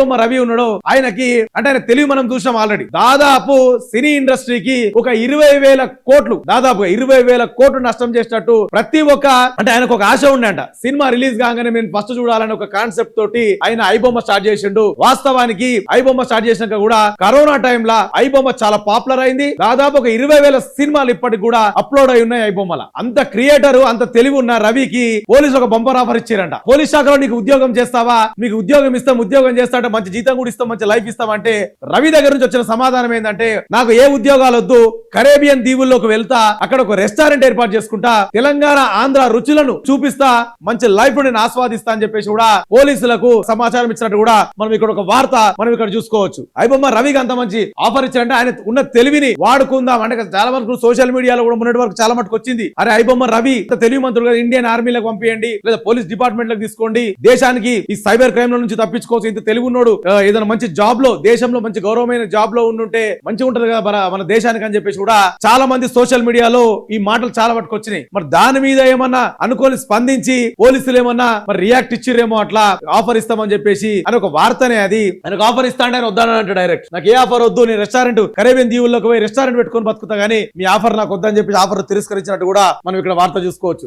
రవి ఉన్నాడు ఆయనకి అంటే ఆయన తెలివి మనం చూసాం ఆల్రెడీ. దాదాపు సినీ ఇండస్ట్రీకి ఒక 20,000 కోట్లు దాదాపుగా 20,000 కోట్లు నష్టం చేసినట్టు ప్రతి ఒక్క అంటే ఆయనకు ఒక ఆశ ఉండంట. సినిమా రిలీజ్ కాగానే నేను ఫస్ట్ చూడాలని ఒక కాన్సెప్ట్ తోటి ఆయన ఐబొమ్మ స్టార్ట్ చేసిండు. వాస్తవానికి ఐబొమ్మ స్టార్ట్ చేసినాక కూడా కరోనా టైంలో ఐబొమ్మ చాలా పాపులర్ అయింది. దాదాపు ఒక 20,000 సినిమాలు ఇప్పటికి కూడా అప్లోడ్ అయి ఉన్నాయి ఐబొమ్మల. అంత క్రియేటర్ అంత తెలివి ఉన్న రవికి పోలీసు ఒక బంపర్ ఆఫర్ ఇచ్చారంట. పోలీస్ శాఖలో నీకు ఉద్యోగం చేస్తావా, మీకు ఉద్యోగం ఇస్తాం, ఉద్యోగం చేస్తాంటే మంచి జీతం కూడా ఇస్తాం, మంచి లైఫ్ ఇస్తాం అంటే రవి దగ్గర నుంచి వచ్చిన సమాధానం ఏంటంటే నాకు ఏ ఉద్యోగాలు వద్దు, కరేబియన్ దీవుల్లోకి వెళ్తా, అక్కడ ఒక రెస్టారెంట్ ఏర్పాటు చేసుకుంటా, తెలంగాణ ఆంధ్ర రుచులను చూపిస్తా, మంచి లైఫ్ నేను ఆస్వాదిస్తా అని చెప్పేసి కూడా పోలీసులకు సమాచారం ఇచ్చినట్టు కూడా మనం ఇక్కడ ఒక వార్త మనం ఇక్కడ చూసుకోవచ్చు. ఐబొమ్మ రవికి అంత మంచి ఆఫర్ ఇచ్చారంటే ఆయన ఉన్న తెలివిని వాడుకుందాం అంటే చాలా వరకు సోషల్ మీడియాలో కూడా మొన్నటి వరకు చాలా మటుకు వచ్చింది. అరే ఐబొమ్మ రవి తెలివి మంత్రులుగా ఇండియన్ ఆర్మీలకు పంపియండి లేదా పోలీస్ డిపార్ట్మెంట్ లకు తీసుకోండి, దేశానికి ఈ సైబర్ క్రైమ్ లో నుంచి తప్పించుకోవచ్చు, ఇంత తెలివి ఉన్నాడు, ఏదైనా మంచి జాబ్ లో దేశంలో మంచి గౌరవమైన జాబ్ లో ఉండుంటే మంచిగా ఉంటది కదా మన దేశానికి అని చెప్పేసి కూడా చాలా మంది సోషల్ మీడియాలో ఈ మాటలు చాలా మటుకు వచ్చినాయి. మరి దాని మీద ఏమన్నా అనుకోని స్పందించి పోలీసులు ఏమన్నా మరి రియాక్ట్ ఇచ్చిరేమో, అట్లా ఆఫర్ ఇస్తామని చెప్పేసి అని ఒక వార్తనే. అది ఆయనకు ఆఫర్ ఇస్తా అంటే వద్దానంటే డైరెక్ట్ నాకు ఏ ఆఫర్ వద్దు, నేను రెస్టారెంట్ కరేబియన్ దీవుల్లోకి పోయి రెస్టారెంట్ పెట్టుకొని బతుకుతా గానీ మీ ఆఫర్ నాకు వద్దని చెప్పి ఆఫర్ తిరస్కరించినట్టు కూడా మనం ఇక్కడ వార్త చూసుకోవచ్చు.